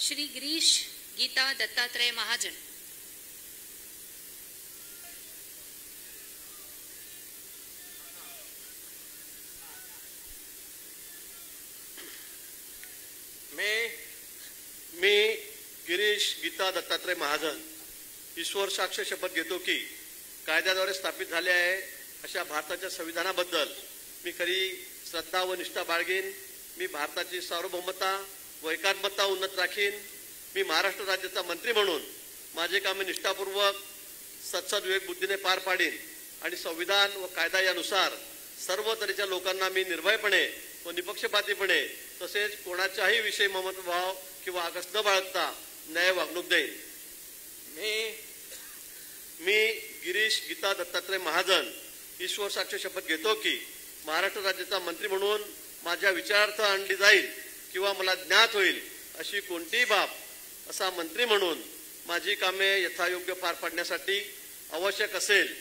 श्री गिरीश गीता दत्तात्रय महाजन। मी गिरीश गीता दत्तात्रय महाजन ईश्वर साक्ष शपथ घेतो की कायद्याद्वारे स्थापित झाले आहे अशा भारताच्या संविधानाबद्दल मी खरी श्रद्धा व निष्ठा बाळगेन। मी भारताची सार्वभौमता व एकात्मता उन्नत राखीन। मी महाराष्ट्र राज्याचा मंत्री म्हणून माझे कामे निष्ठापूर्वक सत्सद विवेक बुद्धीने पार पाडीन आणि संविधान व कायदा यानुसार सर्व तऱ्हेच्या लोकांना मी निर्भयपणे व निपक्षपातीपणे तसेच कोणाच्याही विषयी ममत्वभाव किंवा आकस न बाळगता न्याय वागणूक देईन। मी गिरीश गीता दत्तात्रय महाजन ईश्वर साक्ष शपथ घेतो की महाराष्ट्र राज्याचा मंत्री म्हणून माझ्या विचारार्थ आणली जाईल किंवा मला ज्ञात होईल अशी कोणतीही बाब असा मंत्री म्हणून माझी कामे यथायोग्य पार पाडण्यासाठी आवश्यक असेल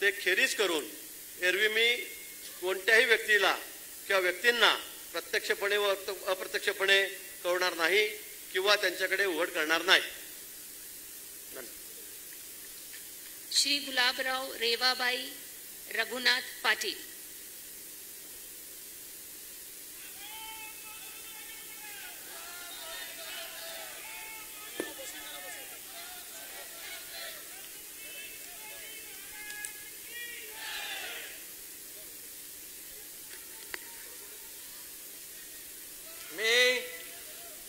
ते खेरीज करून एरवी मी कोणत्याही व्यक्तीला किंवा व्यक्तींना प्रत्यक्षपणे व अप्रत्यक्षपणे कळवणार नाही किंवा त्यांच्याकडे उघड करणार नाही। श्री गुलाबराव रेवाबाई रघुनाथ पाटील।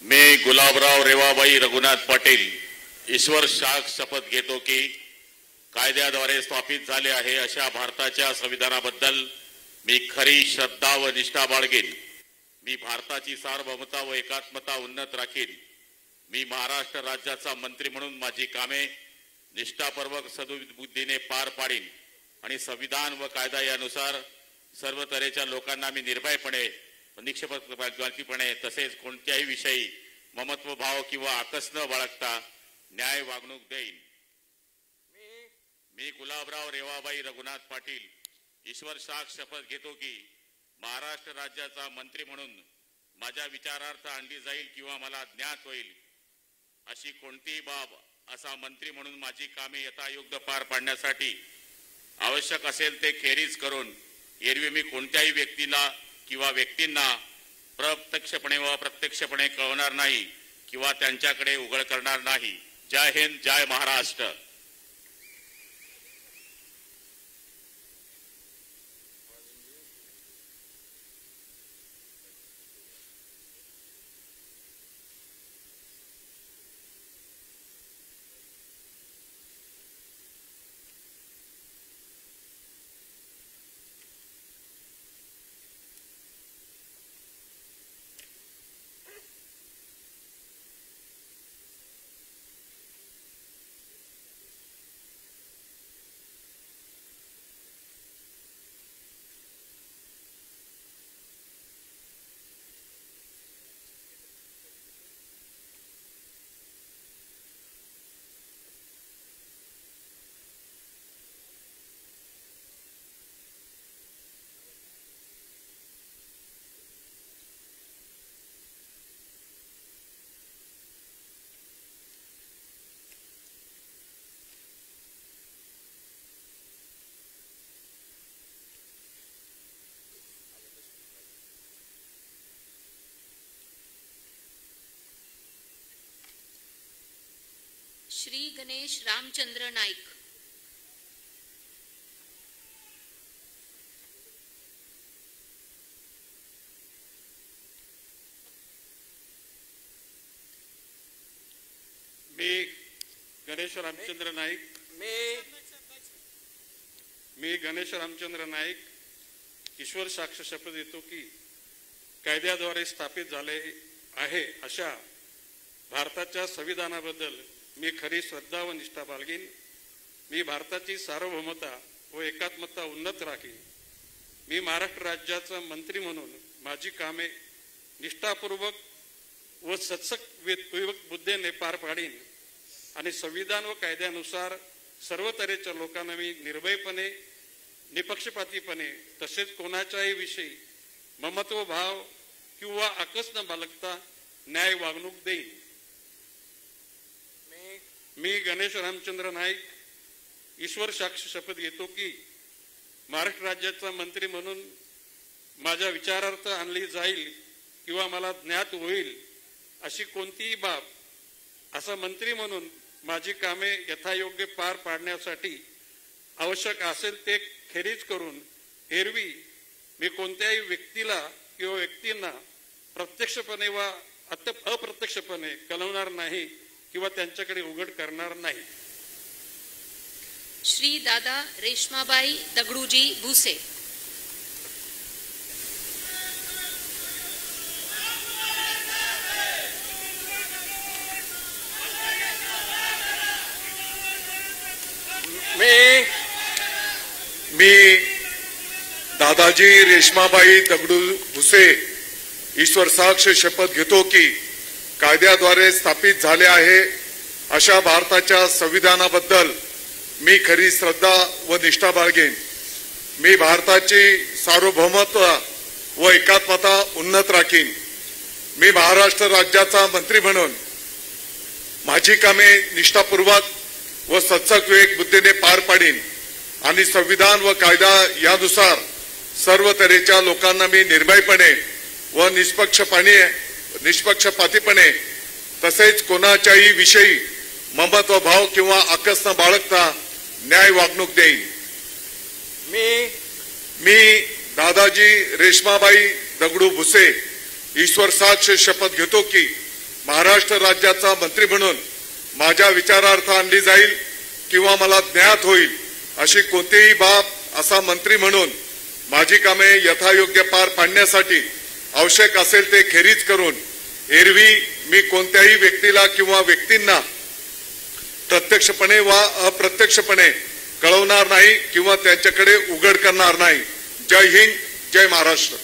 मी गुलाबराव रेवाबाई रघुनाथ पाटील ईश्वर साक्ष शपथ घेतो की कायद्याद्वारे स्थापित झाले आहे अशा भारताच्या संविधानाबद्दल मी खरी श्रद्धा व निष्ठा बाळगेन। मी भारताची सार्वभौमता व एकात्मता उन्नत राखीन। मी महाराष्ट्र राज्याचा मंत्री म्हणून माझी कामे निष्ठापूर्वक सद्बुद्धीने पार पाडीन आणि संविधान व कायदा यानुसार सर्व तऱ्हेच्या लोकांना मी निर्भयपणे निष्पक्षपातीपणे तसेच कोणत्याही विषयी ममत्व भाव किंवा आकस न बाळगता न्याय वागणूक देईन। मी गुलाबराव रेवाबाई रघुनाथ पाटील ईश्वर साक्ष शपथ घेतो की महाराष्ट्र राज्याचा मंत्री म्हणून माझ्या विचारार्थ आणली जाईल किंवा मला ज्ञात होईल अशी कोणतीही बाब असा मंत्री म्हणून माझी कामे यथायोग्य पार पाडण्यासाठी आवश्यक असेल ते खेरीज करून एरवी मी कोणत्याही व्यक्तीला किंवा व्यक्तींना प्रत्यक्षपणे व अप्रत्यक्षपणे कळवणार नाही किंवा त्यांच्याकडे उघड करणार नाही। जय हिंद, जय महाराष्ट्र। श्री गणेश रामचंद्र नाईक। मी गणेश रामचंद्र नाईक ईश्वर साक्ष शपथ घेतो की कायद्याद्वारे स्थापित झाले आहे अशा भारताच्या संविधानाबद्दल मी खरी श्रद्धा व निष्ठा बाळगीन। मी भारताची सार्वभौमता व एकात्मता उन्नत राखीन। मी महाराष्ट्र राज्याचा मंत्री म्हणून माझी कामे निष्ठापूर्वक व विवेक बुद्धीने पार पाडीन आणि संविधान व कायद्यानुसार सर्व तऱ्हेच्या लोकांना मी निर्भयपणे निपक्षपातीपणे तसेच कोणाच्याही विषयी ममत्व भाव किंवा आकस न बाळगता न्याय वागणूक देईन। मी गणेश रामचंद्र नाईक ईश्वर साक्ष शपथ घेतो की महाराष्ट्र राज्याचा मंत्री म्हणून माझ्या विचारार्थ आणली जाईल किंवा मला ज्ञात होईल अशी कोणतीही बाब असा मंत्री म्हणून माझी कामे यथायोग्य पार पाडण्यासाठी आवश्यक असेल ते खेरीज करून एरवी मी कोणत्याही व्यक्तीला किंवा व्यक्तींना प्रत्यक्षपणे वा अप्रत्यक्षपणे कळवणार नाही किंवा त्यांच्याकडे उघड करणार नाही. श्री दादा रेश्माबाई दगडूजी भुसे. मी दादाजी रेश्माबाई दगडू भुसे ईश्वर साक्ष शपथ घेतो की कायद्याद्वारे स्थापित झाले आहे अशा भारताच्या संविधानाबद्दल मी खरी श्रद्धा व निष्ठा बाळगेन. मी भारताची सार्वभौमत्व व एकात्मता उन्नत राखीन. मी महाराष्ट्र राज्याचा मंत्री म्हणून माझी कामे निष्ठापूर्वक व सचक विवेक बुद्धीने पार पाडीन आणि संविधान व कायदा यानुसार सर्व तऱ्हेच्या लोकांना मी निर्भयपणे व निष्पक्षपातीपणे तसेच कोणाच्याही विषयी ममत्व भाव किंवा आकस न बाळगता न्याय वागणूक देईन. मी दादाजी रेश्माबाई दगडू भुसे ईश्वर साक्ष शपथ घेतो की महाराष्ट्र राज्याचा मंत्री म्हणून माझ्या विचारार्थ आणली जाईल किंवा मला ज्ञात होईल अशी कोणतीही बाब असा मंत्री म्हणून माझी कामे यथायोग्य पार पाडण्यासाठी आवश्यक असेल ते खेरीज करून एरवी मी कोणत्याही व्यक्तीला किंवा व्यक्तींना प्रत्यक्षपणे वा अप्रत्यक्षपणे कळवणार नाही किंवा त्यांच्याकडे उघड करणार नाही. जय हिंद, जय महाराष्ट्र.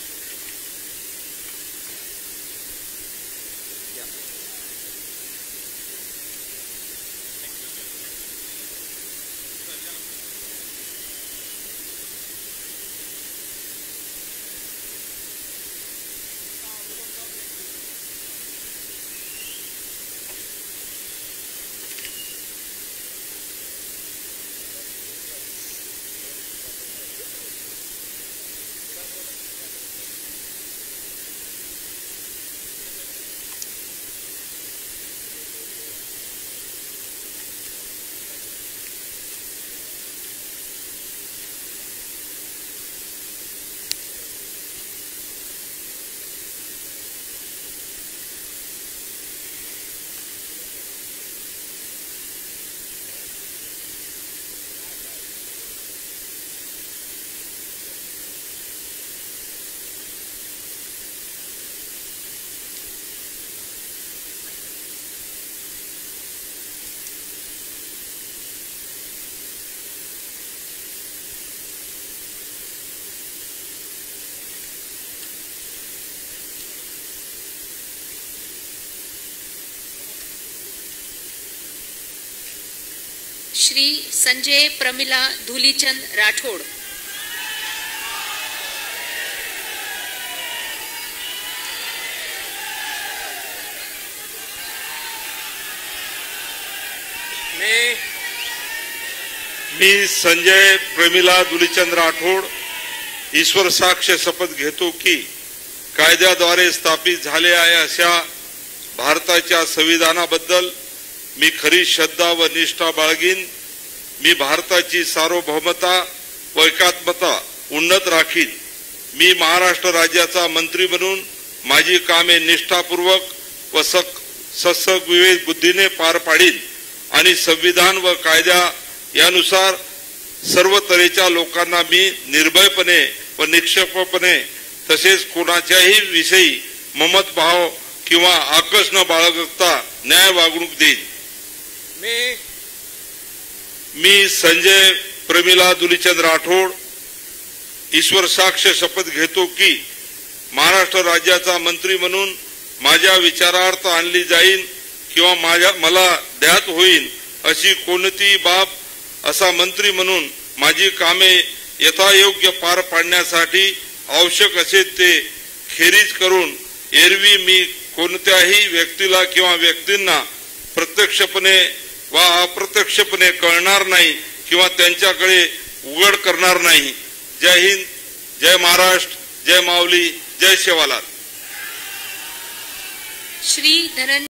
श्री संजय प्रमिला धुलीचंद राठोड. मी संजय प्रमिला धुलीचंद राठोड ईश्वर साक्ष शपथ घेतो की कायद्याद्वारे स्थापित झाले आहे अशा भारताच्या संविधानाबद्दल मी खरी श्रद्धा व निष्ठा बाळगीन. मी भारताची सार्वभौमता व एकात्मता उन्नत राखीन. मी महाराष्ट्र राज्याचा मंत्री म्हणून माझी कामे निष्ठापूर्वक व सचक विवेक बुद्धीने पार पाडीन आणि संविधान व कायदा यानुसार सर्व तऱ्हेच्या लोकांना मी निर्भयपणे व निष्पक्षपातीपणे तसेच कोणाच्याही विषयी ममत भाव किंवा आकस न बाळगता न्याय वागणूक देईन. मी संजय प्रमिला धुलीचंद राठोड ईश्वर साक्ष शपथ घेतो की महाराष्ट्र राज्याचा मंत्री म्हणून माझ्या विचारार्थ आणली जाईल किंवा मला ज्ञात होईल अशी कोणतीही बाब असा मंत्री म्हणून माझी कामे यथायोग्य पार पाडण्यासाठी आवश्यक असेल ते खेरीज करून एरवी मी कोणत्याही व्यक्तीला किंवा व्यक्तींना प्रत्यक्षपणे वा अप्रत्यक्षपणे कळणार नाही किंवा त्यांच्याकडे उघड करणार नाही. जय हिंद, जय महाराष्ट्र, जय माऊली, जय सेवालाल. श्री धनंजय